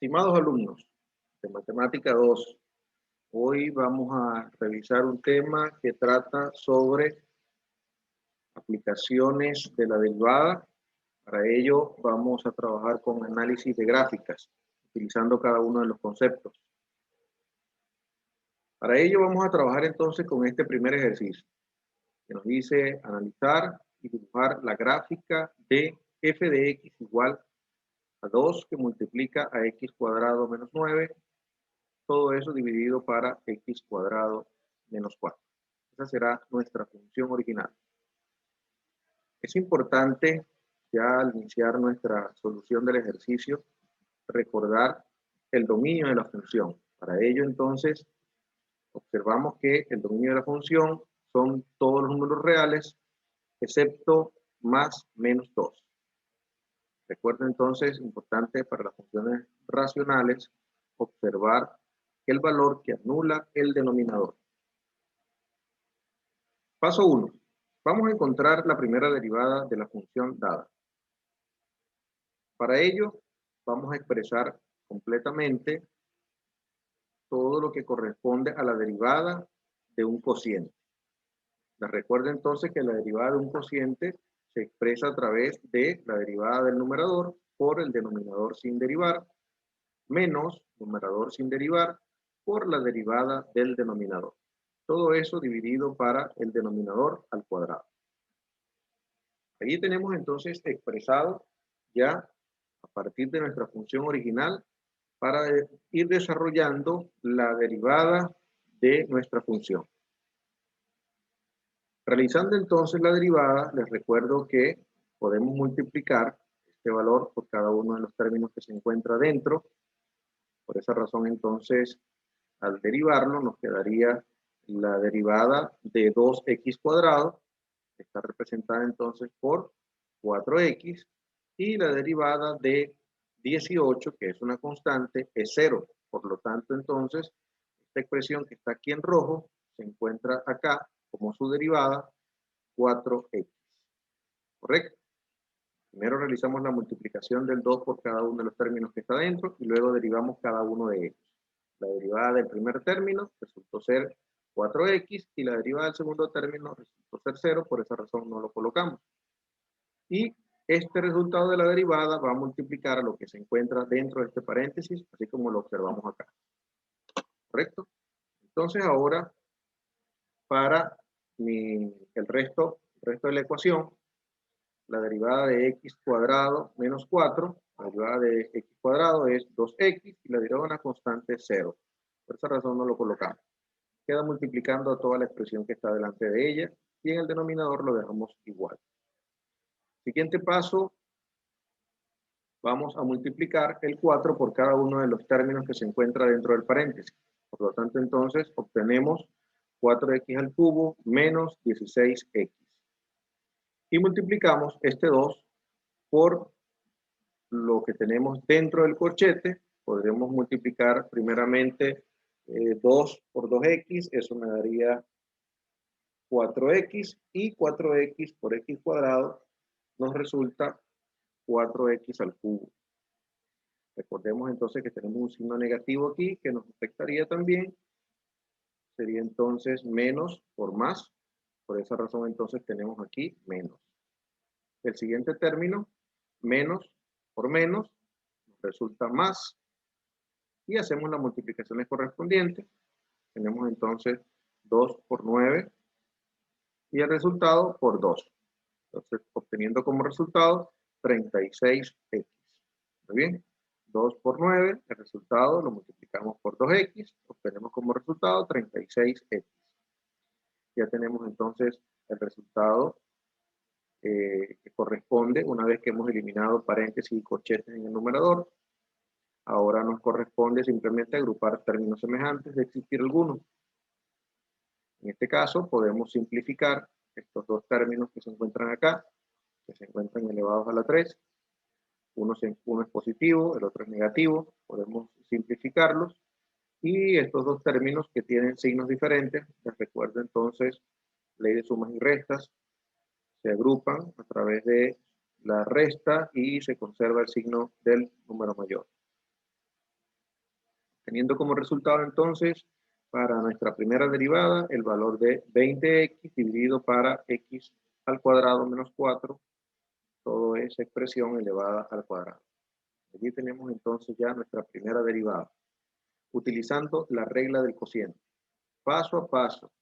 Estimados alumnos de Matemática 2, hoy vamos a revisar un tema que trata sobre aplicaciones de la derivada. Para ello vamos a trabajar con análisis de gráficas, utilizando cada uno de los conceptos. Para ello vamos a trabajar entonces con este primer ejercicio, que nos dice analizar y dibujar la gráfica de f de x igual a 2 que multiplica a x cuadrado menos 9, todo eso dividido para x cuadrado menos 4. Esa será nuestra función original. Es importante, ya al iniciar nuestra solución del ejercicio, recordar el dominio de la función. Para ello, entonces, observamos que el dominio de la función son todos los números reales, excepto más menos 2. Recuerden entonces, importante para las funciones racionales, observar el valor que anula el denominador. Paso 1. Vamos a encontrar la primera derivada de la función dada. Para ello, vamos a expresar completamente todo lo que corresponde a la derivada de un cociente. Les recuerdo entonces que la derivada de un cociente se expresa a través de la derivada del numerador por el denominador sin derivar, menos numerador sin derivar por la derivada del denominador. Todo eso dividido para el denominador al cuadrado. Allí tenemos entonces expresado ya a partir de nuestra función original para ir desarrollando la derivada de nuestra función. Realizando entonces la derivada, les recuerdo que podemos multiplicar este valor por cada uno de los términos que se encuentra dentro. Por esa razón entonces, al derivarlo, nos quedaría la derivada de 2x cuadrado, que está representada entonces por 4x, y la derivada de 18, que es una constante, es 0. Por lo tanto, entonces, esta expresión que está aquí en rojo se encuentra acá como su derivada 4x. ¿Correcto? Primero realizamos la multiplicación del 2 por cada uno de los términos que está dentro y luego derivamos cada uno de ellos. La derivada del primer término resultó ser 4x y la derivada del segundo término resultó ser 0, por esa razón no lo colocamos. Y este resultado de la derivada va a multiplicar a lo que se encuentra dentro de este paréntesis, así como lo observamos acá. ¿Correcto? Entonces ahora, para el resto de la ecuación, la derivada de x cuadrado menos 4, la derivada de x cuadrado es 2x y la derivada de una constante es 0. Por esa razón no lo colocamos. Queda multiplicando a toda la expresión que está delante de ella y en el denominador lo dejamos igual. Siguiente paso, vamos a multiplicar el 4 por cada uno de los términos que se encuentra dentro del paréntesis. Por lo tanto, entonces, obtenemos 4x al cubo menos 16x. Y multiplicamos este 2 por lo que tenemos dentro del corchete. Podremos multiplicar primeramente 2 por 2x, eso me daría 4x, y 4x por x cuadrado nos resulta 4x al cubo. Recordemos entonces que tenemos un signo negativo aquí que nos afectaría también. Sería entonces menos por más. Por esa razón entonces tenemos aquí menos. El siguiente término, menos por menos, nos resulta más. Y hacemos las multiplicaciones correspondientes. Tenemos entonces 2 por 9 y el resultado por 2. Entonces, obteniendo como resultado 36x. Muy bien. 2 por 9, el resultado lo multiplicamos por 2x, obtenemos como resultado 36x. Ya tenemos entonces el resultado que corresponde una vez que hemos eliminado paréntesis y corchetes en el numerador. Ahora nos corresponde simplemente agrupar términos semejantes de existir alguno. En este caso podemos simplificar estos dos términos que se encuentran acá, que se encuentran elevados a la 3. Uno es positivo, el otro es negativo. Podemos simplificarlos. Y estos dos términos que tienen signos diferentes, les recuerdo entonces, ley de sumas y restas, se agrupan a través de la resta y se conserva el signo del número mayor. teniendo como resultado entonces para nuestra primera derivada el valor de 20x dividido para x al cuadrado menos 4, todo esa expresión elevada al cuadrado. Aquí tenemos entonces ya nuestra primera derivada, utilizando la regla del cociente. Paso a paso,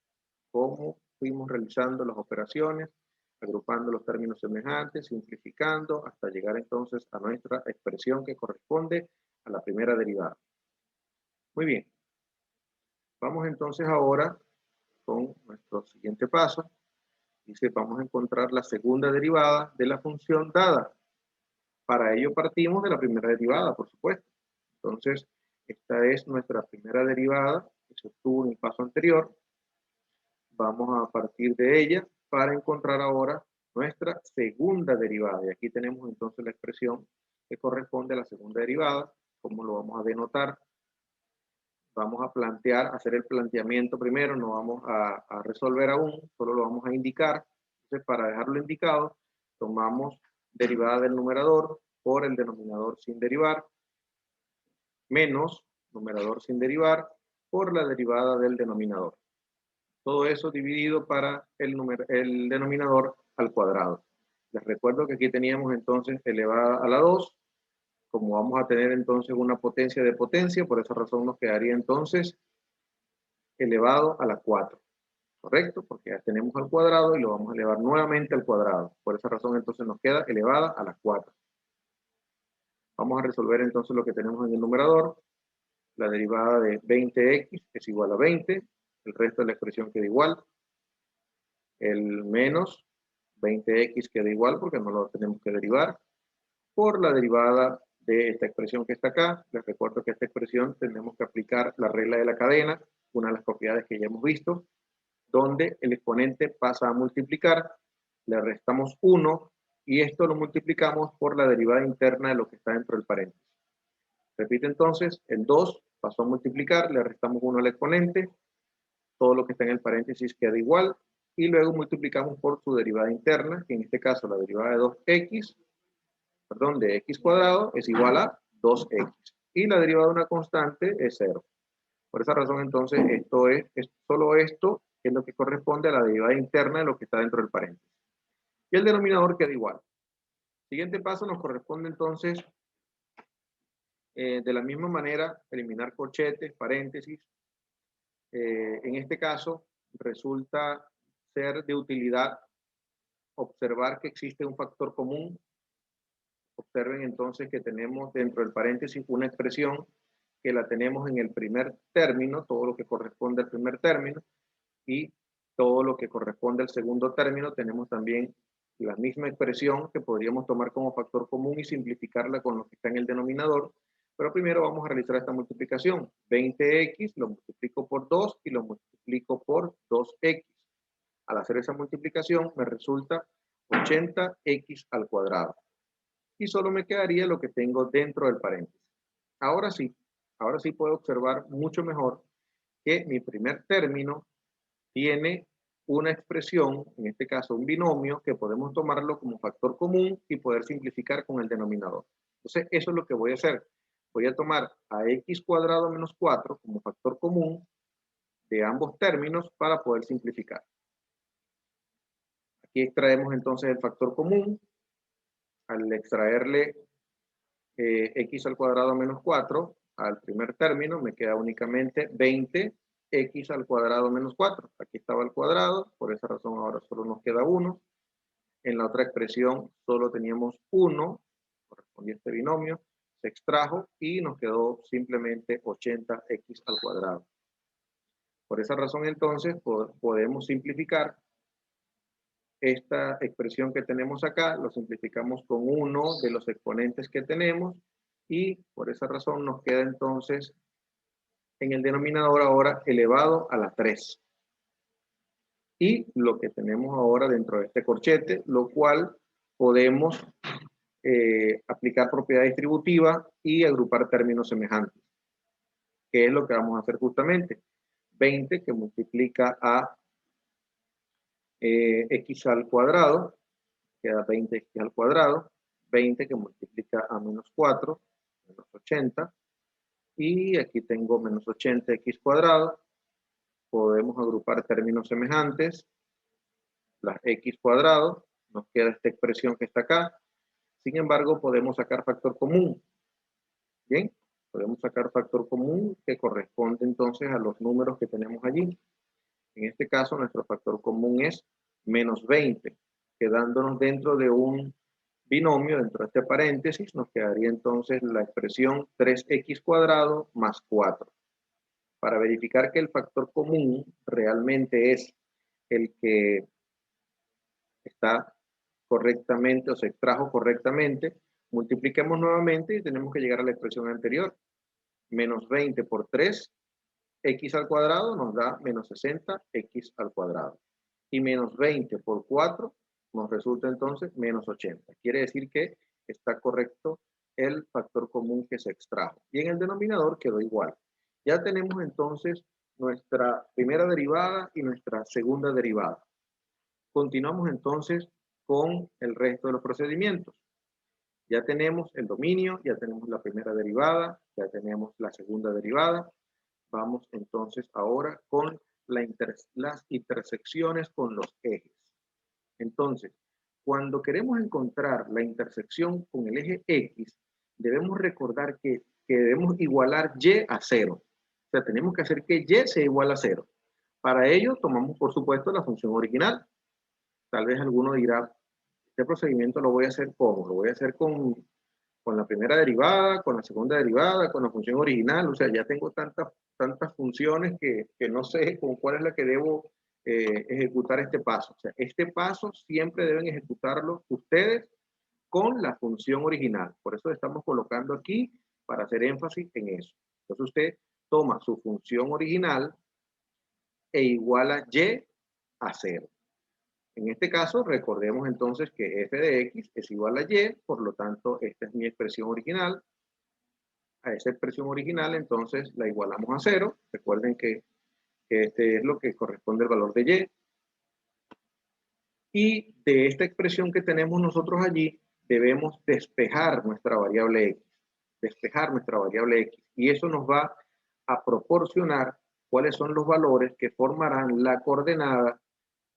cómo fuimos realizando las operaciones, agrupando los términos semejantes, simplificando, hasta llegar entonces a nuestra expresión que corresponde a la primera derivada. Muy bien. Vamos entonces ahora con nuestro siguiente paso. Dice, vamos a encontrar la segunda derivada de la función dada. Para ello partimos de la primera derivada, por supuesto. Entonces, esta es nuestra primera derivada que se obtuvo en el paso anterior. Vamos a partir de ella para encontrar ahora nuestra segunda derivada. Y aquí tenemos entonces la expresión que corresponde a la segunda derivada. ¿Cómo lo vamos a denotar? Vamos a plantear, hacer el planteamiento primero, no vamos a resolver aún, solo lo vamos a indicar. Entonces, para dejarlo indicado, tomamos derivada del numerador por el denominador sin derivar, menos numerador sin derivar por la derivada del denominador. Todo eso dividido para el denominador al cuadrado. Les recuerdo que aquí teníamos entonces elevada a la 2. Como vamos a tener entonces una potencia de potencia, por esa razón nos quedaría entonces elevado a la 4. ¿Correcto? Porque ya tenemos al cuadrado y lo vamos a elevar nuevamente al cuadrado. Por esa razón entonces nos queda elevada a la 4. Vamos a resolver entonces lo que tenemos en el numerador. La derivada de 20x es igual a 20. El resto de la expresión queda igual. El menos 20x queda igual porque no lo tenemos que derivar. Por la derivada de esta expresión que está acá. Les recuerdo que esta expresión tenemos que aplicar la regla de la cadena, una de las propiedades que ya hemos visto, donde el exponente pasa a multiplicar, le restamos 1 y esto lo multiplicamos por la derivada interna de lo que está dentro del paréntesis. Repite entonces, el 2 pasó a multiplicar, le restamos 1 al exponente, todo lo que está en el paréntesis queda igual, y luego multiplicamos por su derivada interna, que en este caso la derivada de 2x, perdón, de x cuadrado es igual a 2x. Y la derivada de una constante es 0. Por esa razón, entonces, esto es solo esto, que es lo que corresponde a la derivada interna de lo que está dentro del paréntesis. Y el denominador queda igual. Siguiente paso nos corresponde, entonces, de la misma manera, eliminar corchetes, paréntesis. En este caso, resulta ser de utilidad observar que existe un factor común. Observen entonces que tenemos dentro del paréntesis una expresión que la tenemos en el primer término, todo lo que corresponde al primer término, y todo lo que corresponde al segundo término tenemos también la misma expresión que podríamos tomar como factor común y simplificarla con lo que está en el denominador. Pero primero vamos a realizar esta multiplicación. 20x lo multiplico por 2 y lo multiplico por 2x. Al hacer esa multiplicación me resulta 80x al cuadrado. Y solo me quedaría lo que tengo dentro del paréntesis. Ahora sí puedo observar mucho mejor que mi primer término tiene una expresión, en este caso un binomio, que podemos tomarlo como factor común y poder simplificar con el denominador. Entonces, eso es lo que voy a hacer. Voy a tomar a x cuadrado menos 4 como factor común de ambos términos para poder simplificar. Aquí extraemos entonces el factor común. Al extraerle x al cuadrado menos 4 al primer término, me queda únicamente 20x al cuadrado menos 4. Aquí estaba el cuadrado, por esa razón ahora solo nos queda 1. En la otra expresión solo teníamos 1, correspondía a este binomio, se extrajo y nos quedó simplemente 80x al cuadrado. Por esa razón entonces podemos simplificar esta expresión que tenemos acá, lo simplificamos con uno de los exponentes que tenemos y por esa razón nos queda entonces en el denominador ahora elevado a la 3. Y lo que tenemos ahora dentro de este corchete, lo cual podemos aplicar propiedad distributiva y agrupar términos semejantes. ¿Qué es lo que vamos a hacer justamente? 20 que multiplica a x al cuadrado, queda 20x al cuadrado, 20 que multiplica a menos 4, menos 80, Y aquí tengo menos 80x cuadrado. Podemos agrupar términos semejantes. Las x cuadrado. Nos queda esta expresión que está acá. Sin embargo, podemos sacar factor común. Bien, podemos sacar factor común que corresponde entonces a los números que tenemos allí. En este caso, nuestro factor común es menos 20, quedándonos dentro de un binomio, dentro de este paréntesis, nos quedaría entonces la expresión 3x cuadrado más 4. Para verificar que el factor común realmente es el que está correctamente o se extrajo correctamente, multipliquemos nuevamente y tenemos que llegar a la expresión anterior. Menos 20 por 3, x al cuadrado nos da menos 60, x al cuadrado. Y menos 20 por 4 nos resulta entonces menos 80. Quiere decir que está correcto el factor común que se extrajo. Y en el denominador quedó igual. Ya tenemos entonces nuestra primera derivada y nuestra segunda derivada. Continuamos entonces con el resto de los procedimientos. Ya tenemos el dominio, ya tenemos la primera derivada, ya tenemos la segunda derivada. Vamos entonces ahora con las intersecciones con los ejes. Entonces, cuando queremos encontrar la intersección con el eje X, debemos recordar que debemos igualar Y a 0. O sea, tenemos que hacer que Y sea igual a 0. Para ello, tomamos, por supuesto, la función original. Tal vez alguno dirá, este procedimiento lo voy a hacer ¿cómo? Lo voy a hacer con la primera derivada, con la segunda derivada, con la función original. O sea, ya tengo tantas funciones que no sé con cuál es la que debo ejecutar este paso. O sea, este paso siempre deben ejecutarlo ustedes con la función original. Por eso estamos colocando aquí para hacer énfasis en eso. Entonces usted toma su función original e iguala Y a 0. En este caso, recordemos entonces que f de x es igual a y, por lo tanto, esta es mi expresión original. A esa expresión original, entonces, la igualamos a 0. Recuerden que este es lo que corresponde al valor de y. Y de esta expresión que tenemos nosotros allí, debemos despejar nuestra variable x. Despejar nuestra variable x. Y eso nos va a proporcionar cuáles son los valores que formarán la coordenada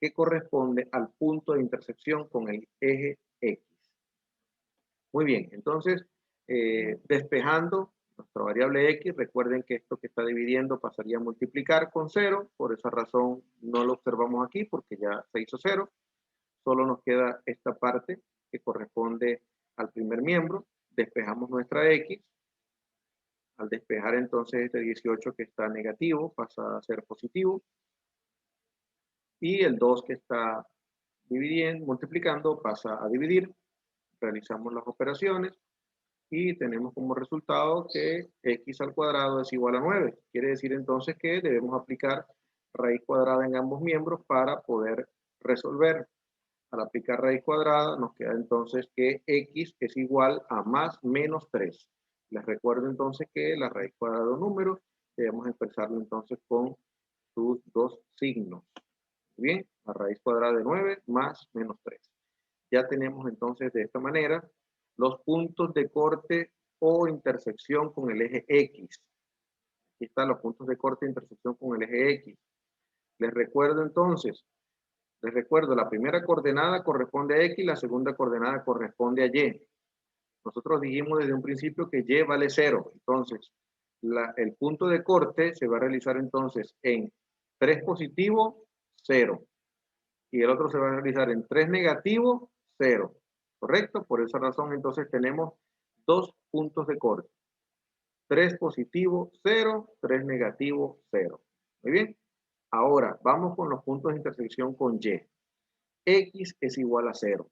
que corresponde al punto de intersección con el eje X. Muy bien, entonces, despejando nuestra variable X, recuerden que esto que está dividiendo pasaría a multiplicar con 0, por esa razón no lo observamos aquí porque ya se hizo 0, solo nos queda esta parte que corresponde al primer miembro, despejamos nuestra X, al despejar entonces este 18 que está negativo pasa a ser positivo, y el 2 que está dividiendo, multiplicando, pasa a dividir. Realizamos las operaciones y tenemos como resultado que x al cuadrado es igual a 9. Quiere decir entonces que debemos aplicar raíz cuadrada en ambos miembros para poder resolver. Al aplicar raíz cuadrada nos queda entonces que x es igual a más menos 3. Les recuerdo entonces que la raíz cuadrada de un número debemos expresarlo entonces con sus dos signos. Bien, la raíz cuadrada de 9 más menos 3. Ya tenemos entonces de esta manera los puntos de corte o intersección con el eje X. Aquí están los puntos de corte e intersección con el eje X. Les recuerdo entonces, la primera coordenada corresponde a X, la segunda coordenada corresponde a Y. Nosotros dijimos desde un principio que Y vale 0. Entonces, el punto de corte se va a realizar entonces en 3 positivo, 0. Y el otro se va a realizar en 3 negativo, 0. ¿Correcto? Por esa razón, entonces, tenemos dos puntos de corte. 3 positivo, 0, 3 negativo, 0. Muy bien. Ahora, vamos con los puntos de intersección con Y. X es igual a 0.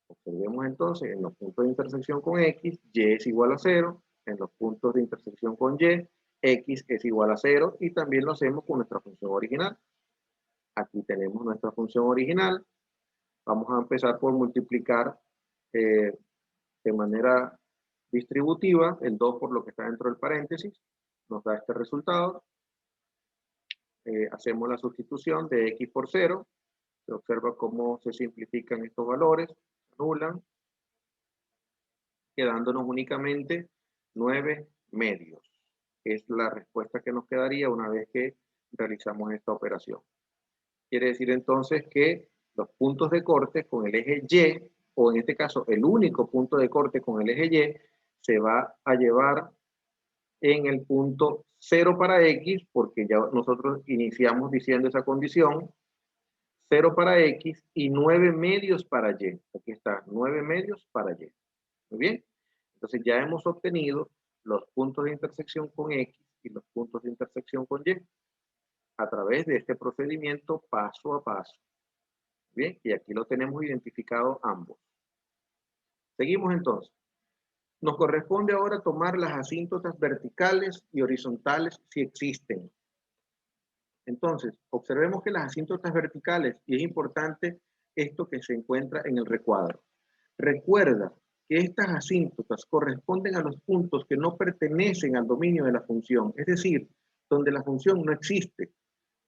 Observemos entonces, en los puntos de intersección con X, Y es igual a 0. En los puntos de intersección con Y, X es igual a 0. Y también lo hacemos con nuestra función original. Aquí tenemos nuestra función original. Vamos a empezar por multiplicar de manera distributiva el 2 por lo que está dentro del paréntesis. Nos da este resultado. Hacemos la sustitución de x por 0. Se observa cómo se simplifican estos valores, se anulan, quedándonos únicamente 9 medios. es la respuesta que nos quedaría una vez que realizamos esta operación. Quiere decir entonces que los puntos de corte con el eje Y, o en este caso el único punto de corte con el eje Y, se va a llevar en el punto 0 para X, porque ya nosotros iniciamos diciendo esa condición, 0 para X y 9 medios para Y. Aquí está, 9 medios para Y. Muy bien. Entonces ya hemos obtenido los puntos de intersección con X y los puntos de intersección con Y a través de este procedimiento paso a paso. Bien, y aquí lo tenemos identificado ambos. Seguimos entonces. Nos corresponde ahora tomar las asíntotas verticales y horizontales si existen. Entonces, observemos que las asíntotas verticales, y es importante esto que se encuentra en el recuadro. Recuerda que estas asíntotas corresponden a los puntos que no pertenecen al dominio de la función, es decir, donde la función no existe.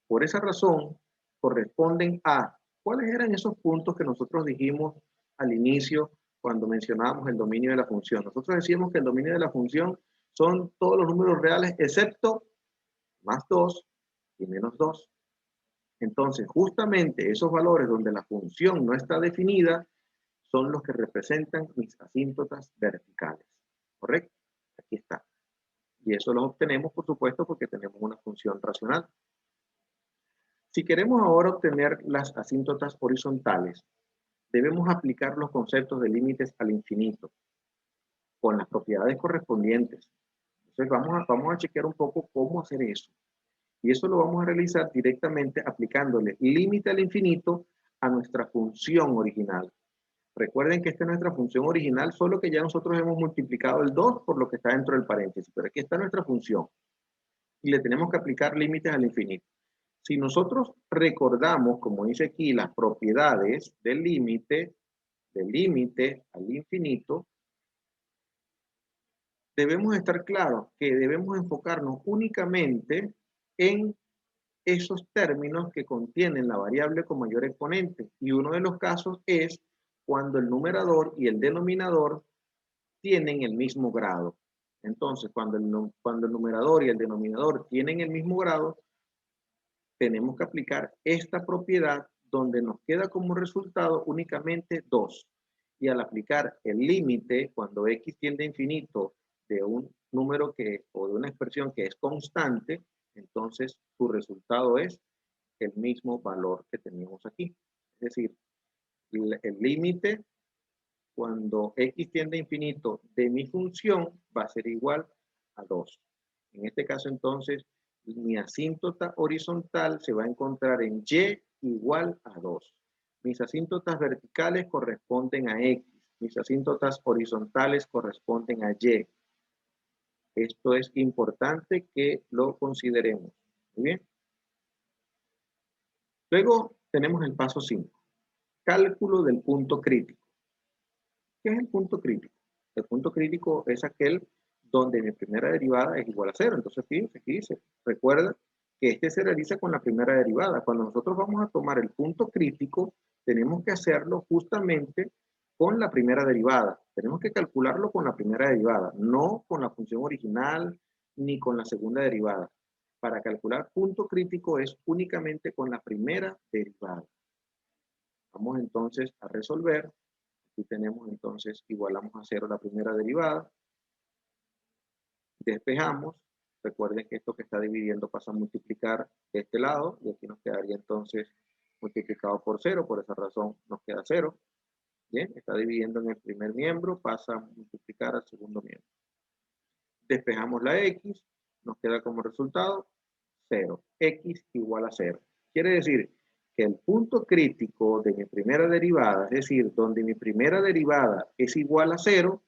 Por esa razón, corresponden a, ¿cuáles eran esos puntos que nosotros dijimos al inicio cuando mencionábamos el dominio de la función? Nosotros decíamos que el dominio de la función son todos los números reales excepto más 2 y menos 2. Entonces, justamente esos valores donde la función no está definida son los que representan mis asíntotas verticales. ¿Correcto? Aquí está. Y eso lo obtenemos, por supuesto, porque tenemos una función racional. Si queremos ahora obtener las asíntotas horizontales, debemos aplicar los conceptos de límites al infinito con las propiedades correspondientes. Entonces vamos a chequear un poco cómo hacer eso. Y eso lo vamos a realizar directamente aplicándole límite al infinito a nuestra función original. Recuerden que esta es nuestra función original, solo que ya nosotros hemos multiplicado el 2 por lo que está dentro del paréntesis. Pero aquí está nuestra función. Y le tenemos que aplicar límites al infinito. Si nosotros recordamos, como dice aquí, las propiedades del límite al infinito, debemos estar claros que debemos enfocarnos únicamente en esos términos que contienen la variable con mayor exponente. Y uno de los casos es cuando el numerador y el denominador tienen el mismo grado. Entonces, cuando el numerador y el denominador tienen el mismo grado, tenemos que aplicar esta propiedad donde nos queda como resultado únicamente 2. Y al aplicar el límite, cuando x tiende a infinito de un número o de una expresión que es constante, entonces su resultado es el mismo valor que teníamos aquí. Es decir, el límite cuando x tiende a infinito de mi función va a ser igual a 2. En este caso entonces mi asíntota horizontal se va a encontrar en y igual a 2. Mis asíntotas verticales corresponden a x. Mis asíntotas horizontales corresponden a y. Esto es importante que lo consideremos. Muy bien. Luego tenemos el paso 5. Cálculo del punto crítico. ¿Qué es el punto crítico? El punto crítico es aquel donde mi primera derivada es igual a 0. Entonces, fíjense, aquí dice, recuerda que este se realiza con la primera derivada. Cuando nosotros vamos a tomar el punto crítico, tenemos que hacerlo justamente con la primera derivada. Tenemos que calcularlo con la primera derivada, no con la función original ni con la segunda derivada. Para calcular punto crítico es únicamente con la primera derivada. Vamos entonces a resolver. Aquí tenemos entonces, igualamos a 0 la primera derivada. Despejamos. Recuerden que esto que está dividiendo pasa a multiplicar de este lado. Y aquí nos quedaría entonces multiplicado por 0. Por esa razón nos queda 0. Bien, está dividiendo en el primer miembro. Pasa a multiplicar al segundo miembro. Despejamos la x. Nos queda como resultado 0. X igual a 0. Quiere decir que el punto crítico de mi primera derivada, es decir, donde mi primera derivada es igual a 0,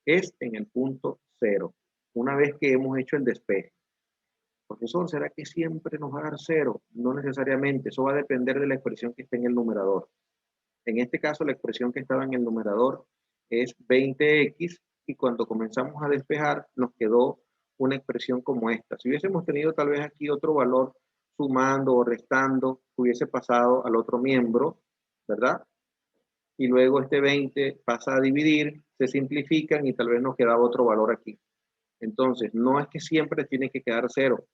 es en el punto 0, una vez que hemos hecho el despeje. Profesor, ¿será que siempre nos va a dar 0? No necesariamente, eso va a depender de la expresión que esté en el numerador. En este caso, la expresión que estaba en el numerador es 20x, y cuando comenzamos a despejar, nos quedó una expresión como esta. Si hubiésemos tenido tal vez aquí otro valor sumando o restando, hubiese pasado al otro miembro, ¿verdad? Y luego este 20 pasa a dividir, se simplifican y tal vez nos quedaba otro valor aquí. Entonces, no es que siempre tiene que quedar 0.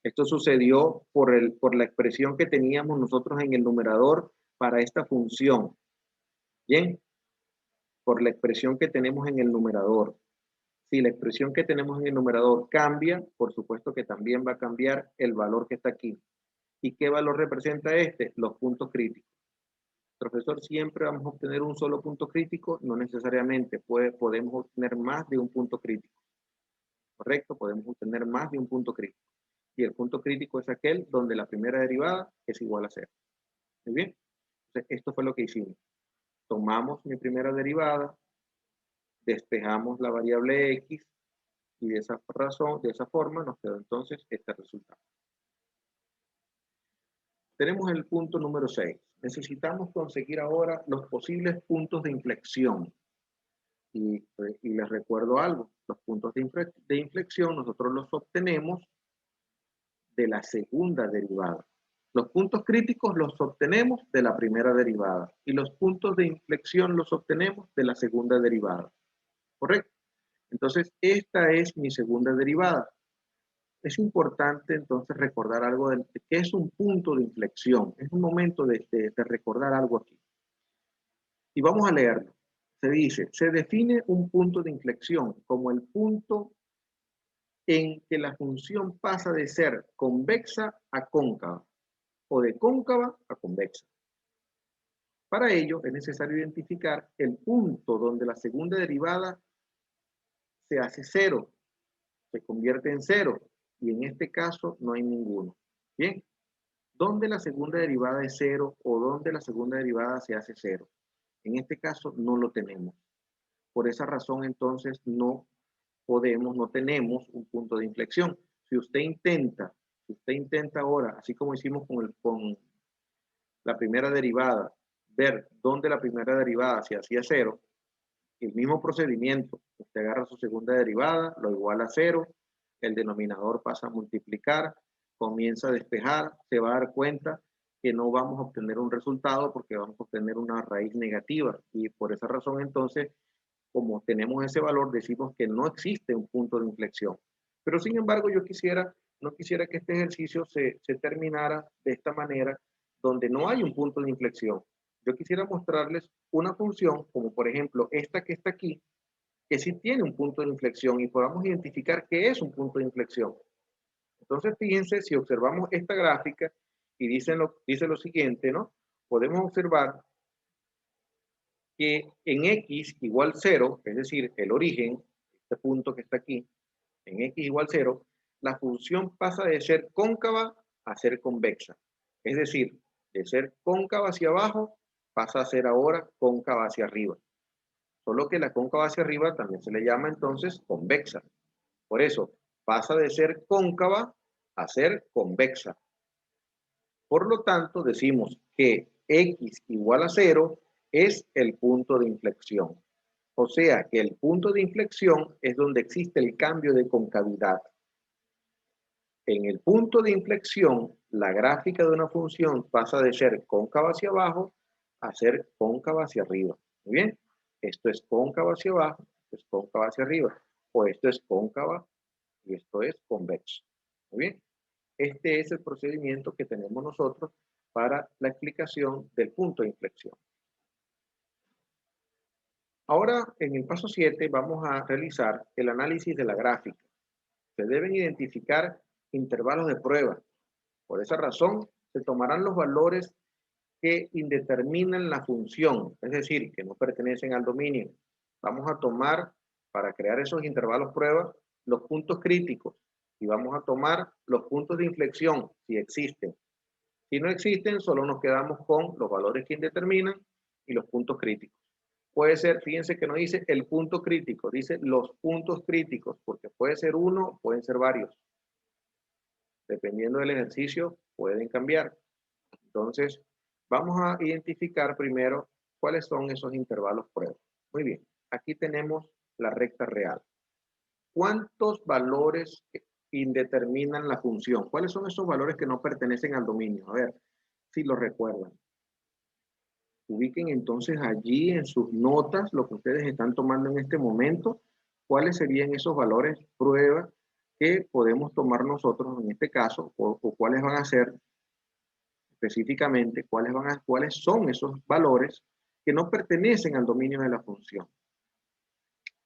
Esto sucedió por la expresión que teníamos nosotros en el numerador para esta función. Bien, por la expresión que tenemos en el numerador. Si la expresión que tenemos en el numerador cambia, por supuesto que también va a cambiar el valor que está aquí. ¿Y qué valor representa este? Los puntos críticos. Profesor, ¿siempre vamos a obtener un solo punto crítico? No necesariamente, podemos obtener más de un punto crítico. ¿Correcto? Podemos obtener más de un punto crítico. Y el punto crítico es aquel donde la primera derivada es igual a 0. Muy bien. Entonces, esto fue lo que hicimos. Tomamos mi primera derivada, despejamos la variable x y de esa forma nos quedó entonces este resultado. Tenemos el punto número 6. Necesitamos conseguir ahora los posibles puntos de inflexión. Y les recuerdo algo, los puntos de inflexión nosotros los obtenemos de la segunda derivada. Los puntos críticos los obtenemos de la primera derivada y los puntos de inflexión los obtenemos de la segunda derivada. ¿Correcto? Entonces, esta es mi segunda derivada. Es importante entonces recordar algo de qué es un punto de inflexión. Es un momento de recordar algo aquí. Y vamos a leerlo. Se dice, se define un punto de inflexión como el punto en que la función pasa de ser convexa a cóncava o de cóncava a convexa. Para ello es necesario identificar el punto donde la segunda derivada se hace 0, se convierte en 0, y en este caso no hay ninguno. Bien, ¿dónde la segunda derivada es 0 o dónde la segunda derivada se hace 0? En este caso no lo tenemos. Por esa razón entonces no tenemos un punto de inflexión. Si usted intenta ahora, así como hicimos con la primera derivada, ver dónde la primera derivada se hacía 0, el mismo procedimiento, usted agarra su segunda derivada, lo iguala a 0, el denominador pasa a multiplicar, comienza a despejar, se va a dar cuenta que no vamos a obtener un resultado porque vamos a obtener una raíz negativa, y por esa razón entonces, como tenemos ese valor, decimos que no existe un punto de inflexión. Pero sin embargo, no quisiera que este ejercicio se terminara de esta manera, donde no hay un punto de inflexión. Yo quisiera mostrarles una función, como por ejemplo esta que está aquí, que sí tiene un punto de inflexión y podamos identificar qué es un punto de inflexión. Entonces, fíjense, si observamos esta gráfica y dice lo siguiente, ¿no? Podemos observar que en x igual 0, es decir, el origen, este punto que está aquí, en x igual 0, la función pasa de ser cóncava a ser convexa. Es decir, de ser cóncava hacia abajo, pasa a ser ahora cóncava hacia arriba. Solo que la cóncava hacia arriba también se le llama entonces convexa. Por eso, pasa de ser cóncava a ser convexa. Por lo tanto, decimos que x igual a 0 es el punto de inflexión. O sea que el punto de inflexión es donde existe el cambio de concavidad. En el punto de inflexión, la gráfica de una función pasa de ser cóncava hacia abajo a ser cóncava hacia arriba. Muy bien, esto es cóncava hacia abajo, esto es cóncava hacia arriba, o esto es cóncava y esto es convexo. Muy bien, este es el procedimiento que tenemos nosotros para la explicación del punto de inflexión. Ahora, en el paso 7, vamos a realizar el análisis de la gráfica. Se deben identificar intervalos de prueba. Por esa razón, se tomarán los valores que indeterminan la función, es decir, que no pertenecen al dominio. Vamos a tomar, para crear esos intervalos prueba, los puntos críticos y vamos a tomar los puntos de inflexión, si existen. Si no existen, solo nos quedamos con los valores que indeterminan y los puntos críticos. Puede ser, fíjense que no dice el punto crítico, dice los puntos críticos, porque puede ser uno, pueden ser varios. Dependiendo del ejercicio, pueden cambiar. Entonces, vamos a identificar primero cuáles son esos intervalos prueba. Muy bien, aquí tenemos la recta real. ¿Cuántos valores indeterminan la función? ¿Cuáles son esos valores que no pertenecen al dominio? A ver, si lo recuerdan. Ubiquen entonces allí en sus notas lo que ustedes están tomando en este momento ¿cuáles serían esos valores prueba que podemos tomar nosotros en este caso? O cuáles van a ser específicamente, cuáles son esos valores que no pertenecen al dominio de la función.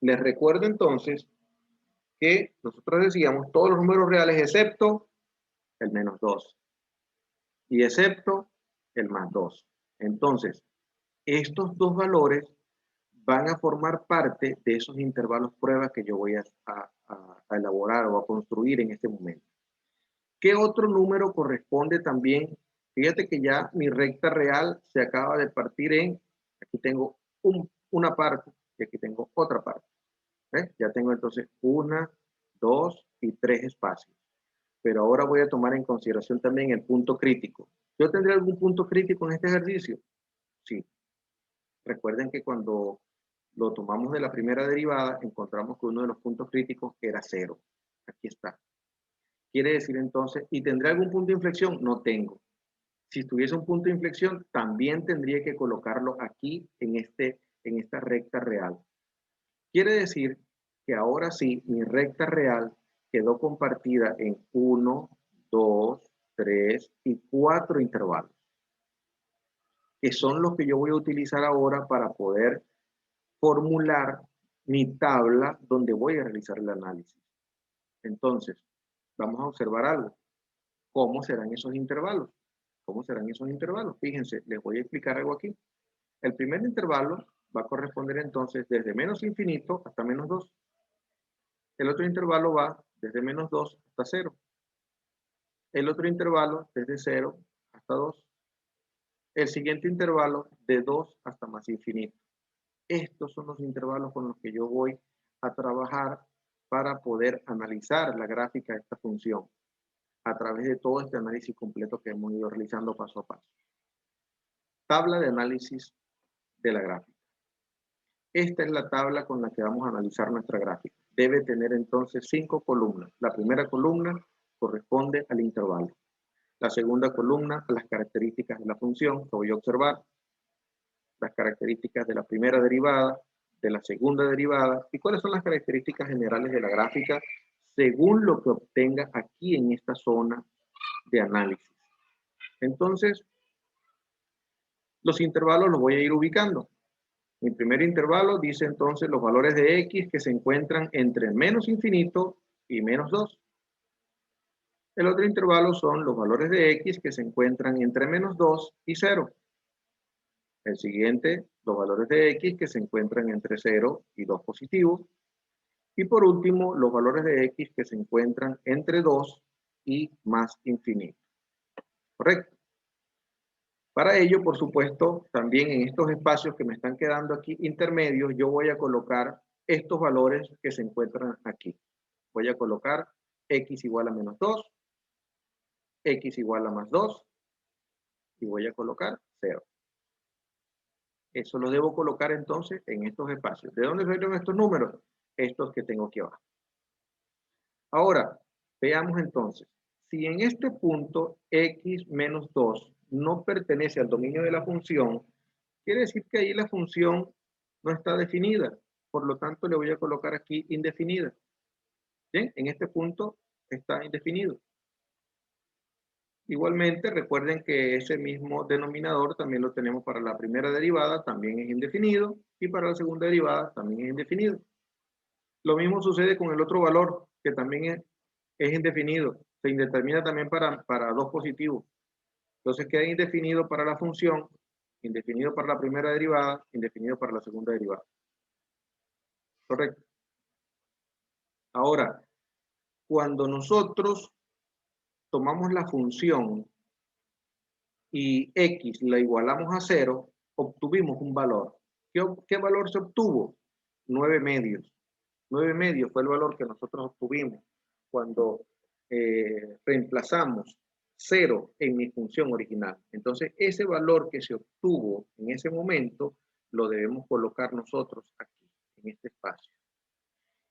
Les recuerdo entonces que nosotros decíamos todos los números reales excepto el menos 2 y excepto el más 2. Entonces, estos dos valores van a formar parte de esos intervalos pruebas que yo voy a elaborar o a construir en este momento. ¿Qué otro número corresponde también? Fíjate que ya mi recta real se acaba de partir en, aquí tengo una parte y aquí tengo otra parte. ¿Ves? Ya tengo entonces 1, 2 y 3 espacios. Pero ahora voy a tomar en consideración también el punto crítico. ¿Yo tendré algún punto crítico en este ejercicio? Sí. Recuerden que cuando lo tomamos de la primera derivada, encontramos que uno de los puntos críticos era 0. Aquí está. Quiere decir entonces, ¿y tendré algún punto de inflexión? No tengo. Si tuviese un punto de inflexión, también tendría que colocarlo aquí en esta recta real. Quiere decir que ahora sí, mi recta real quedó compartida en 1, 2, 3 y 4 intervalos, que son los que yo voy a utilizar ahora para poder formular mi tabla donde voy a realizar el análisis. Entonces, vamos a observar algo. ¿Cómo serán esos intervalos? ¿Cómo serán esos intervalos? Fíjense, les voy a explicar algo aquí. El primer intervalo va a corresponder entonces desde menos infinito hasta menos 2. El otro intervalo va desde menos 2 hasta 0. El otro intervalo desde 0 hasta 2. El siguiente intervalo de 2 hasta más infinito. Estos son los intervalos con los que yo voy a trabajar para poder analizar la gráfica de esta función a través de todo este análisis completo que hemos ido realizando paso a paso. Tabla de análisis de la gráfica. Esta es la tabla con la que vamos a analizar nuestra gráfica. Debe tener entonces 5 columnas. La primera columna corresponde al intervalo. La segunda columna a las características de la función que voy a observar. Las características de la primera derivada, de la segunda derivada y cuáles son las características generales de la gráfica según lo que obtenga aquí en esta zona de análisis. Entonces, los intervalos los voy a ir ubicando. Mi primer intervalo dice entonces los valores de x que se encuentran entre menos infinito y menos 2. El otro intervalo son los valores de x que se encuentran entre menos 2 y 0. El siguiente, los valores de x que se encuentran entre 0 y 2 positivos. Y por último, los valores de x que se encuentran entre 2 y más infinito. ¿Correcto? Para ello, por supuesto, también en estos espacios que me están quedando aquí intermedios, yo voy a colocar estos valores que se encuentran aquí. Voy a colocar x igual a menos 2, x igual a más 2, y voy a colocar 0. Eso lo debo colocar entonces en estos espacios. ¿De dónde salieron estos números? Estos que tengo aquí abajo. Ahora, veamos entonces. Si en este punto x menos 2 no pertenece al dominio de la función, quiere decir que ahí la función no está definida. Por lo tanto, le voy a colocar aquí indefinida. Bien, en este punto está indefinido. Igualmente, recuerden que ese mismo denominador también lo tenemos para la primera derivada, también es indefinido, y para la segunda derivada también es indefinido. Lo mismo sucede con el otro valor, que también es indefinido. Se indetermina también para 2 positivos. Entonces queda indefinido para la función, indefinido para la primera derivada, indefinido para la segunda derivada. ¿Correcto? Ahora, cuando nosotros tomamos la función y x la igualamos a 0, obtuvimos un valor. ¿Qué valor se obtuvo? 9 medios. 9 medios fue el valor que nosotros obtuvimos cuando reemplazamos 0 en mi función original. Entonces, ese valor que se obtuvo en ese momento lo debemos colocar nosotros aquí, en este espacio.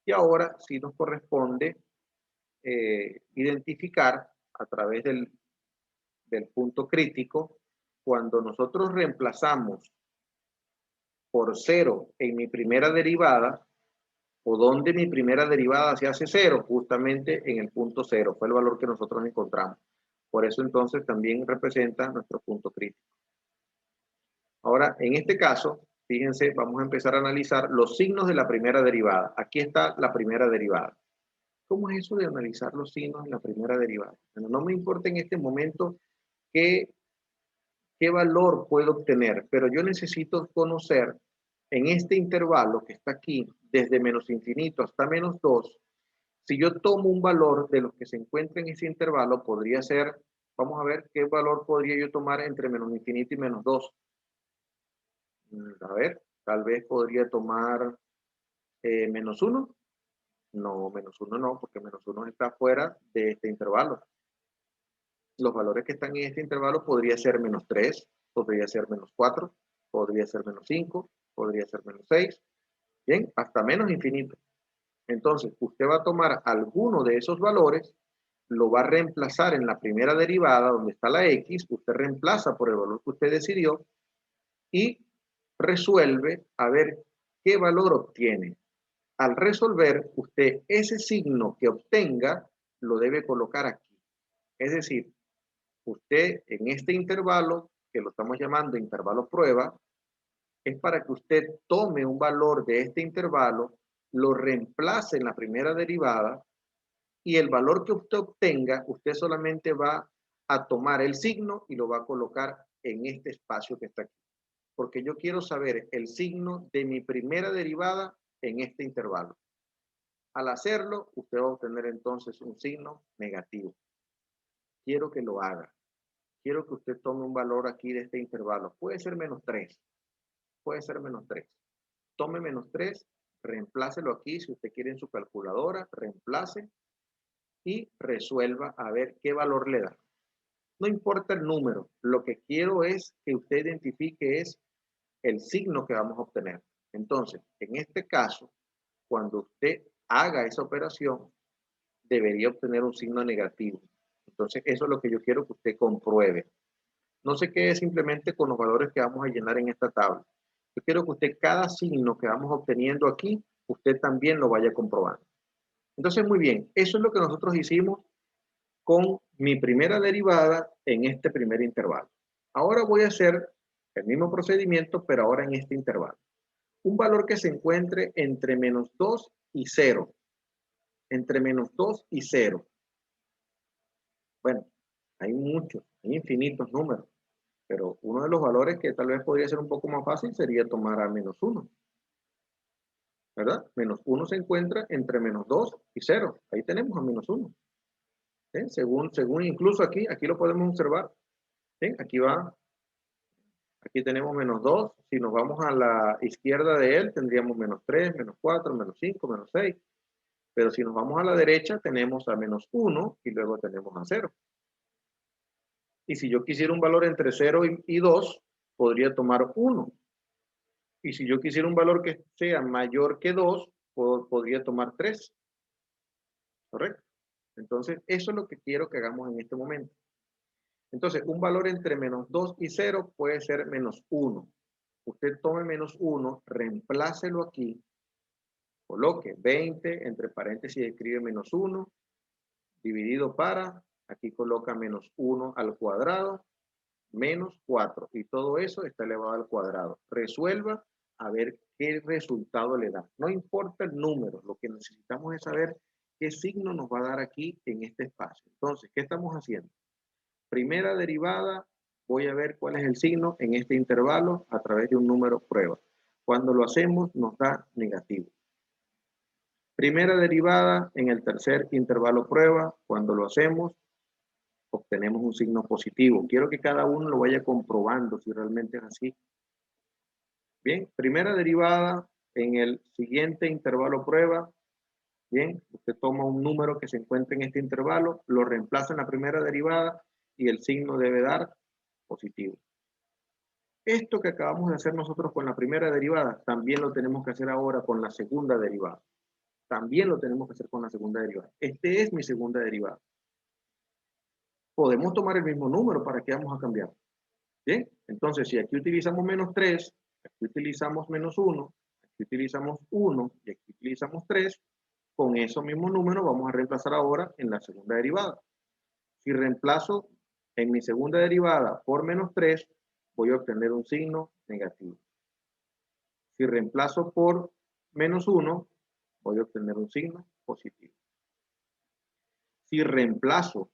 Y ahora sí nos corresponde identificar a través del punto crítico, cuando nosotros reemplazamos por 0 en mi primera derivada, o donde mi primera derivada se hace 0, justamente en el punto 0, fue el valor que nosotros encontramos. Por eso entonces también representa nuestro punto crítico. Ahora, en este caso, fíjense, vamos a empezar a analizar los signos de la primera derivada. Aquí está la primera derivada. ¿Cómo es eso de analizar los signos en la primera derivada? Bueno, no me importa en este momento qué valor puedo obtener, pero yo necesito conocer en este intervalo que está aquí, desde menos infinito hasta menos 2, si yo tomo un valor de los que se encuentra en ese intervalo, podría ser, vamos a ver qué valor podría yo tomar entre menos infinito y menos 2. A ver, tal vez podría tomar menos 1. No, menos 1 no, porque menos 1 está fuera de este intervalo. Los valores que están en este intervalo podría ser menos 3, podría ser menos 4, podría ser menos 5, podría ser menos 6, bien, hasta menos infinito. Entonces, usted va a tomar alguno de esos valores, lo va a reemplazar en la primera derivada, donde está la x, usted reemplaza por el valor que usted decidió y resuelve a ver qué valor obtiene. Al resolver, usted ese signo que obtenga lo debe colocar aquí. Es decir, usted en este intervalo, que lo estamos llamando intervalo prueba, es para que usted tome un valor de este intervalo, lo reemplace en la primera derivada y el valor que usted obtenga, usted solamente va a tomar el signo y lo va a colocar en este espacio que está aquí. Porque yo quiero saber el signo de mi primera derivada en este intervalo. Al hacerlo, usted va a obtener entonces un signo negativo. Quiero que lo haga. Quiero que usted tome un valor aquí de este intervalo. Puede ser menos 3. Puede ser menos 3. Tome menos 3, reemplácelo aquí si usted quiere en su calculadora, reemplace y resuelva a ver qué valor le da. No importa el número, lo que quiero es que usted identifique es el signo que vamos a obtener. Entonces, en este caso, cuando usted haga esa operación, debería obtener un signo negativo. Entonces, eso es lo que yo quiero que usted compruebe. No se quede simplemente con los valores que vamos a llenar en esta tabla. Yo quiero que usted cada signo que vamos obteniendo aquí, usted también lo vaya comprobando. Entonces, muy bien, eso es lo que nosotros hicimos con mi primera derivada en este primer intervalo. Ahora voy a hacer el mismo procedimiento, pero ahora en este intervalo. Un valor que se encuentre entre menos 2 y 0. Entre menos 2 y 0. Bueno, hay muchos, hay infinitos números, pero uno de los valores que tal vez podría ser un poco más fácil sería tomar a menos 1. ¿Verdad? Menos 1 se encuentra entre menos 2 y 0. Ahí tenemos a menos 1. Según incluso aquí lo podemos observar. ¿Sí? Aquí tenemos menos 2. Si nos vamos a la izquierda de él, tendríamos menos 3, menos 4, menos 5, menos 6. Pero si nos vamos a la derecha, tenemos a menos 1 y luego tenemos a 0. Y si yo quisiera un valor entre 0 y 2, podría tomar 1. Y si yo quisiera un valor que sea mayor que 2, podría tomar 3. ¿Correcto? Entonces, eso es lo que quiero que hagamos en este momento. Entonces, un valor entre menos 2 y 0 puede ser menos 1. Usted tome menos 1, reemplácelo aquí, coloque 20, entre paréntesis escribe menos 1, dividido para, aquí coloca menos 1 al cuadrado, menos 4. Y todo eso está elevado al cuadrado. Resuelva a ver qué resultado le da. No importa el número, lo que necesitamos es saber qué signo nos va a dar aquí en este espacio. Entonces, ¿qué estamos haciendo? Primera derivada, voy a ver cuál es el signo en este intervalo a través de un número prueba. Cuando lo hacemos, nos da negativo. Primera derivada en el tercer intervalo prueba, cuando lo hacemos, obtenemos un signo positivo. Quiero que cada uno lo vaya comprobando si realmente es así. Bien, primera derivada en el siguiente intervalo prueba. Bien, usted toma un número que se encuentra en este intervalo, lo reemplaza en la primera derivada y el signo debe dar positivo. Esto que acabamos de hacer nosotros con la primera derivada, también lo tenemos que hacer ahora con la segunda derivada. También lo tenemos que hacer con la segunda derivada. Este es mi segunda derivada. Podemos tomar el mismo número, ¿para qué vamos a cambiar? Bien, entonces si aquí utilizamos menos 3, aquí utilizamos menos 1, aquí utilizamos 1 y aquí utilizamos 3, con esos mismos números vamos a reemplazar ahora en la segunda derivada. Si reemplazo en mi segunda derivada por menos 3, voy a obtener un signo negativo. Si reemplazo por menos 1, voy a obtener un signo positivo. Si reemplazo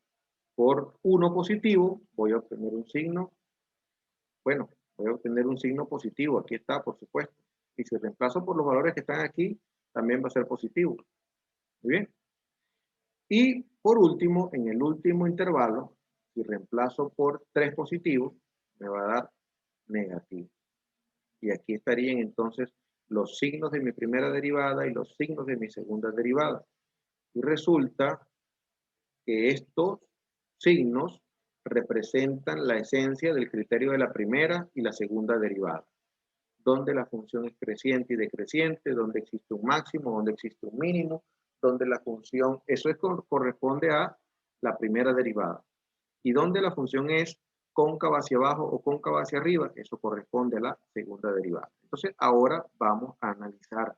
por 1 positivo, voy a obtener un signo, bueno, voy a obtener un signo positivo. Aquí está, por supuesto. Y si reemplazo por los valores que están aquí, también va a ser positivo. Muy bien. Y por último, en el último intervalo, si reemplazo por 3 positivos, me va a dar negativo. Y aquí estarían entonces los signos de mi primera derivada y los signos de mi segunda derivada. Y resulta que estos signos representan la esencia del criterio de la primera y la segunda derivada, donde la función es creciente y decreciente, donde existe un máximo, donde existe un mínimo, donde la función, eso es, corresponde a la primera derivada, y donde la función es cóncava hacia abajo o cóncava hacia arriba, eso corresponde a la segunda derivada. Entonces, ahora vamos a analizar.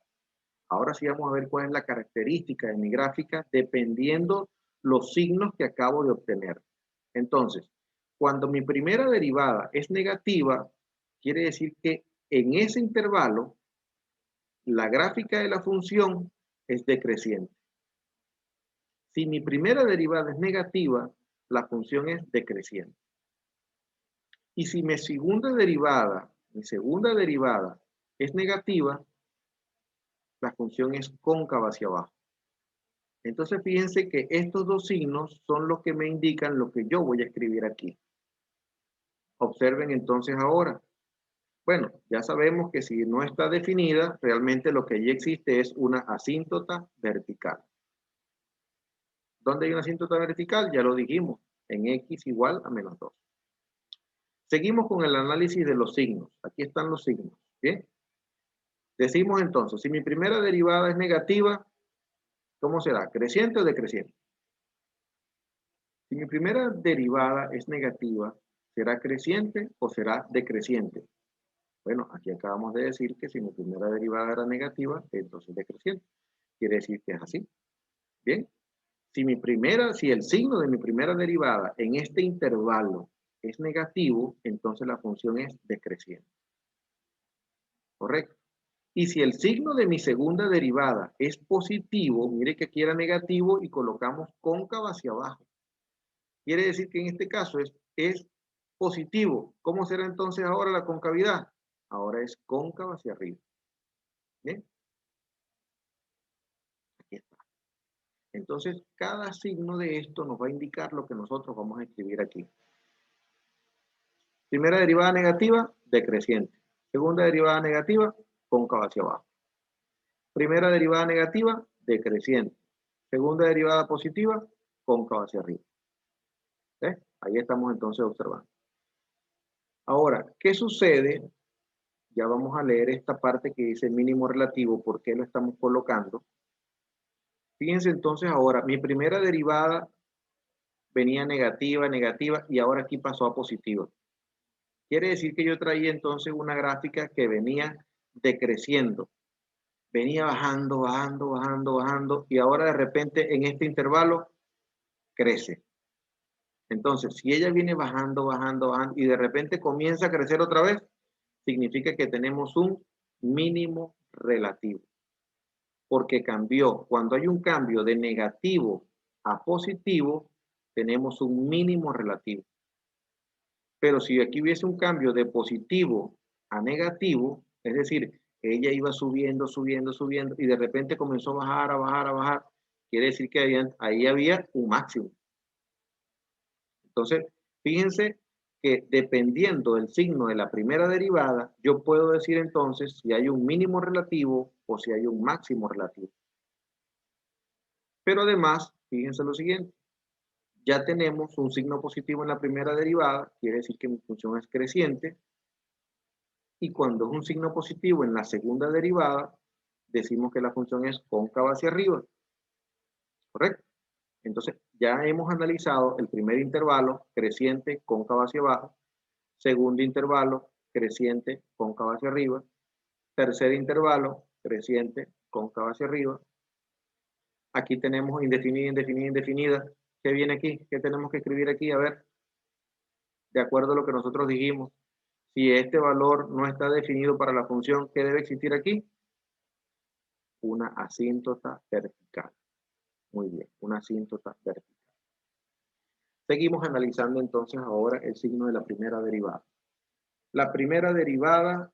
Ahora sí vamos a ver cuál es la característica de mi gráfica dependiendo los signos que acabo de obtener. Entonces, cuando mi primera derivada es negativa, quiere decir que en ese intervalo la gráfica de la función es decreciente. Si mi primera derivada es negativa, la función es decreciente. Y si mi segunda derivada es negativa, la función es cóncava hacia abajo. Entonces fíjense que estos dos signos son los que me indican lo que yo voy a escribir aquí. Observen entonces ahora. Bueno, ya sabemos que si no está definida, realmente lo que allí existe es una asíntota vertical. ¿Dónde hay una asíntota vertical? Ya lo dijimos, en x igual a menos 2. Seguimos con el análisis de los signos. Aquí están los signos. ¿Bien? Decimos entonces, si mi primera derivada es negativa, ¿cómo será? ¿Creciente o decreciente? Si mi primera derivada es negativa, ¿será creciente o será decreciente? Bueno, aquí acabamos de decir que si mi primera derivada era negativa, entonces decreciente. Quiere decir que es así. Bien. Si el signo de mi primera derivada en este intervalo es negativo, entonces la función es decreciente. ¿Correcto? Y si el signo de mi segunda derivada es positivo, mire que aquí era negativo y colocamos cóncava hacia abajo. Quiere decir que en este caso es positivo. ¿Cómo será entonces ahora la concavidad? Ahora es cóncava hacia arriba. ¿Bien? Aquí está. Entonces, cada signo de esto nos va a indicar lo que nosotros vamos a escribir aquí. Primera derivada negativa, decreciente. Segunda derivada negativa, cóncava hacia abajo. Primera derivada negativa, decreciente. Segunda derivada positiva, cóncava hacia arriba. ¿Eh? Ahí estamos entonces observando. Ahora, ¿qué sucede? Ya vamos a leer esta parte que dice mínimo relativo, ¿por qué lo estamos colocando? Fíjense entonces ahora, mi primera derivada venía negativa, negativa, y ahora aquí pasó a positiva. Quiere decir que yo traía entonces una gráfica que venía decreciendo. Venía bajando, bajando, bajando, bajando, y ahora de repente en este intervalo crece. Entonces, si ella viene bajando, bajando, bajando, y de repente comienza a crecer otra vez, significa que tenemos un mínimo relativo. Porque cambió. Cuando hay un cambio de negativo a positivo, tenemos un mínimo relativo. Pero si aquí hubiese un cambio de positivo a negativo, es decir, ella iba subiendo, subiendo, subiendo, y de repente comenzó a bajar, a bajar, a bajar, quiere decir que ahí había un máximo. Entonces, fíjense que dependiendo del signo de la primera derivada, yo puedo decir entonces si hay un mínimo relativo o si hay un máximo relativo. Pero además, fíjense lo siguiente, ya tenemos un signo positivo en la primera derivada, quiere decir que mi función es creciente, y cuando es un signo positivo en la segunda derivada, decimos que la función es cóncava hacia arriba, ¿correcto? Entonces, ya hemos analizado el primer intervalo, creciente, cóncava hacia abajo, segundo intervalo, creciente, cóncava hacia arriba, tercer intervalo, creciente, cóncava hacia arriba. Aquí tenemos indefinida, indefinida, indefinida. ¿Qué viene aquí? ¿Qué tenemos que escribir aquí? A ver, de acuerdo a lo que nosotros dijimos, si este valor no está definido para la función, ¿qué debe existir aquí? Una asíntota vertical. Muy bien, una asíntota vertical. Seguimos analizando entonces ahora el signo de la primera derivada. La primera derivada,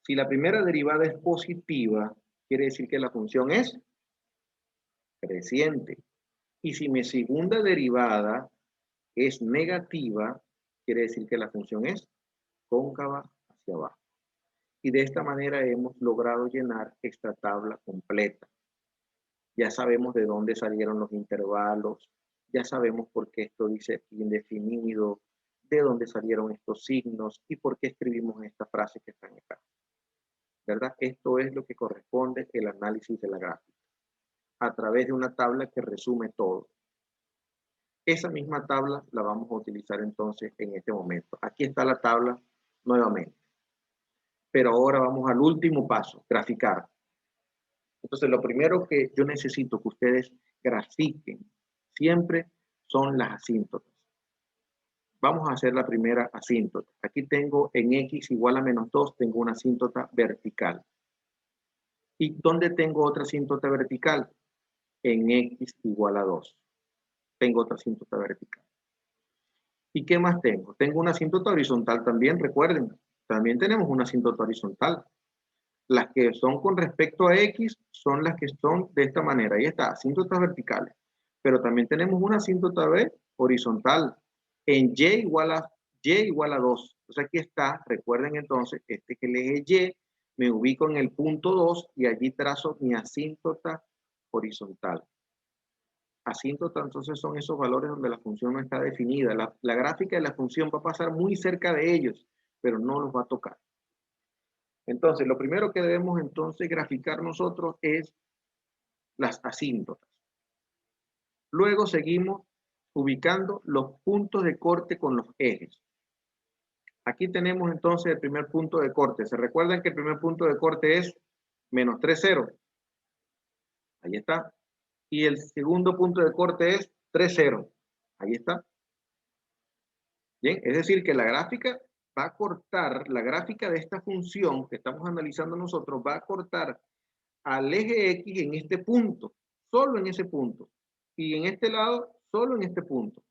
si la primera derivada es positiva, quiere decir que la función es creciente. Y si mi segunda derivada es negativa, quiere decir que la función es cóncava hacia abajo. Y de esta manera hemos logrado llenar esta tabla completa. Ya sabemos de dónde salieron los intervalos, ya sabemos por qué esto dice indefinido, de dónde salieron estos signos y por qué escribimos estas frases que están acá. ¿Verdad? Esto es lo que corresponde el análisis de la gráfica, a través de una tabla que resume todo. Esa misma tabla la vamos a utilizar entonces en este momento. Aquí está la tabla nuevamente. Pero ahora vamos al último paso, graficar. Entonces, lo primero que yo necesito que ustedes grafiquen siempre son las asíntotas. Vamos a hacer la primera asíntota. Aquí tengo en x igual a menos 2, tengo una asíntota vertical. ¿Y dónde tengo otra asíntota vertical? En x igual a 2. Tengo otra asíntota vertical. ¿Y qué más tengo? Tengo una asíntota horizontal también, recuerden. También tenemos una asíntota horizontal. Las que son con respecto a X son las que son de esta manera. Ahí está, asíntotas verticales. Pero también tenemos una asíntota B horizontal en Y igual a 2. Entonces aquí está, recuerden entonces, este que el eje Y, me ubico en el punto 2 y allí trazo mi asíntota horizontal. Asíntota entonces son esos valores donde la función no está definida. La gráfica de la función va a pasar muy cerca de ellos, pero no los va a tocar. Entonces, lo primero que debemos entonces graficar nosotros es las asíntotas. Luego seguimos ubicando los puntos de corte con los ejes. Aquí tenemos entonces el primer punto de corte. ¿Se recuerdan que el primer punto de corte es menos 3, 0? Ahí está. Y el segundo punto de corte es 3, 0. Ahí está. Bien, es decir que la gráfica va a cortar, la gráfica de esta función que estamos analizando nosotros va a cortar al eje X en este punto, solo en ese punto. Y en este lado, solo en este punto.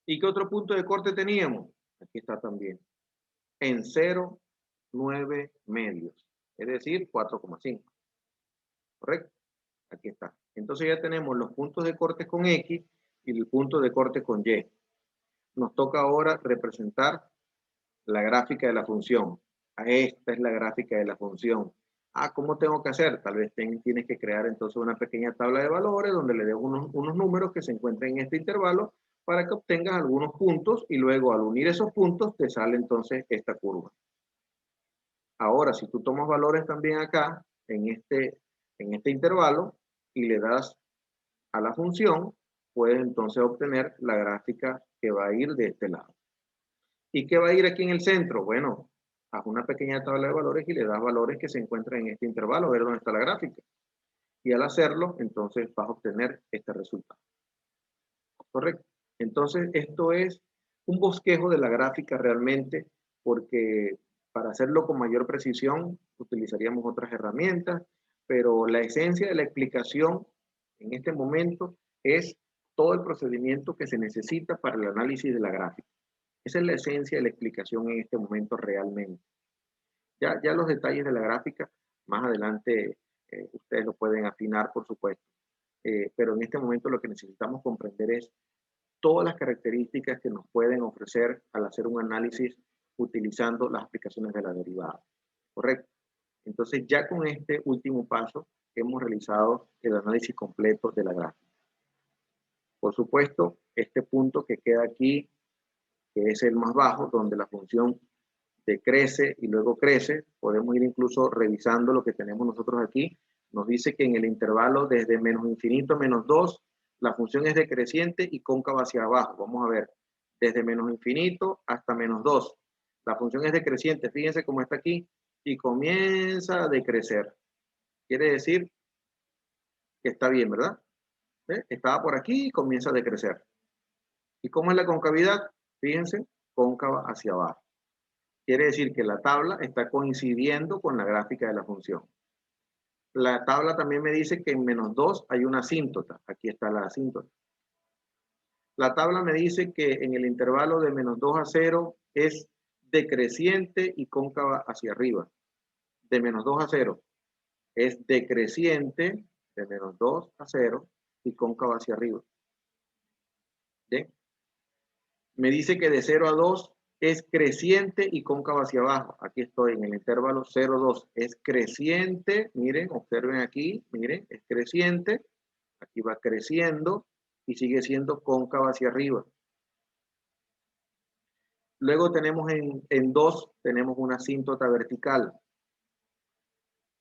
¿Y qué otro punto de corte teníamos? Aquí está también. En 0, 9 medios. Es decir, 4,5. ¿Correcto? Aquí está. Entonces ya tenemos los puntos de corte con X y el punto de corte con Y. Nos toca ahora representar la gráfica de la función. Esta es la gráfica de la función. ¿Cómo tengo que hacer? Tal vez tienes que crear entonces una pequeña tabla de valores donde le des unos números que se encuentren en este intervalo para que obtengas algunos puntos y luego al unir esos puntos te sale entonces esta curva. Ahora, si tú tomas valores también acá, en este intervalo, y le das a la función, puedes entonces obtener la gráfica que va a ir de este lado. ¿Y qué va a ir aquí en el centro? Bueno, haz una pequeña tabla de valores y le das valores que se encuentran en este intervalo, a ver dónde está la gráfica. Y al hacerlo, entonces vas a obtener este resultado. ¿Correcto? Entonces, esto es un bosquejo de la gráfica realmente, porque para hacerlo con mayor precisión utilizaríamos otras herramientas, pero la esencia de la explicación en este momento es todo el procedimiento que se necesita para el análisis de la gráfica. Esa es la esencia de la explicación en este momento realmente. Ya los detalles de la gráfica, más adelante ustedes lo pueden afinar, por supuesto. Pero en este momento lo que necesitamos comprender es todas las características que nos pueden ofrecer al hacer un análisis utilizando las aplicaciones de la derivada. ¿Correcto? Entonces ya con este último paso hemos realizado el análisis completo de la gráfica. Por supuesto, este punto que queda aquí, que es el más bajo, donde la función decrece y luego crece, podemos ir incluso revisando lo que tenemos nosotros aquí. Nos dice que en el intervalo desde menos infinito a menos 2, la función es decreciente y cóncava hacia abajo. Vamos a ver, desde menos infinito hasta menos 2. La función es decreciente, fíjense cómo está aquí. y comienza a decrecer. Quiere decir que está bien, ¿verdad? ¿Ve? Estaba por aquí y comienza a decrecer. ¿Y cómo es la concavidad? Fíjense, cóncava hacia abajo. Quiere decir que la tabla está coincidiendo con la gráfica de la función. La tabla también me dice que en -2 hay una asíntota. Aquí está la asíntota. La tabla me dice que en el intervalo de -2 a 0 es decreciente y cóncava hacia arriba. De -2 a 0 es decreciente, de -2 a 0 y cóncava hacia arriba. ¿Bien? Me dice que de 0 a 2 es creciente y cóncava hacia abajo. Aquí estoy en el intervalo 0, 2. Es creciente, miren, observen aquí, miren, es creciente. Aquí va creciendo y sigue siendo cóncava hacia arriba. Luego tenemos en 2, tenemos una asíntota vertical.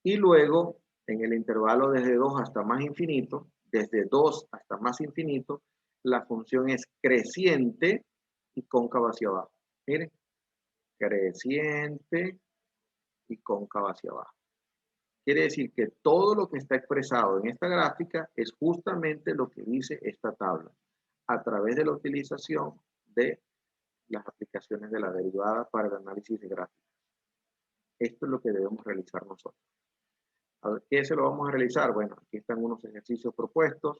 Y luego, en el intervalo desde 2 hasta más infinito, desde 2 hasta más infinito, la función es creciente y cóncava hacia abajo. Miren, creciente y cóncava hacia abajo. Quiere decir que todo lo que está expresado en esta gráfica es justamente lo que dice esta tabla, a través de la utilización de las aplicaciones de la derivada para el análisis de gráficas. Esto es lo que debemos realizar nosotros. A ver, ¿qué se lo vamos a realizar? Bueno, aquí están unos ejercicios propuestos,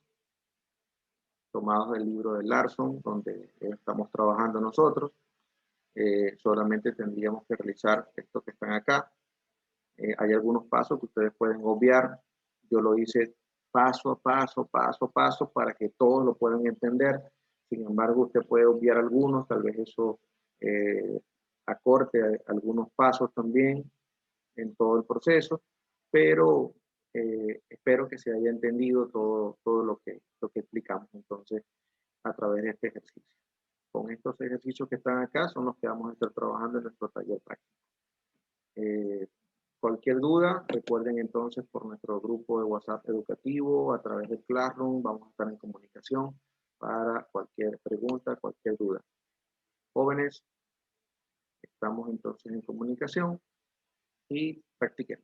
tomados del libro de Larson, donde estamos trabajando nosotros. Solamente tendríamos que realizar estos que están acá. Hay algunos pasos que ustedes pueden obviar. Yo lo hice paso a paso, paso a paso, para que todos lo puedan entender. Sin embargo, usted puede obviar algunos, tal vez eso acorte algunos pasos también en todo el proceso, pero espero que se haya entendido todo lo que explicamos entonces a través de este ejercicio. Con estos ejercicios que están acá son los que vamos a estar trabajando en nuestro taller práctico. Cualquier duda, recuerden entonces por nuestro grupo de WhatsApp educativo, a través del Classroom, vamos a estar en comunicación para cualquier pregunta, cualquier duda. Jóvenes, estamos entonces en comunicación y practiquen.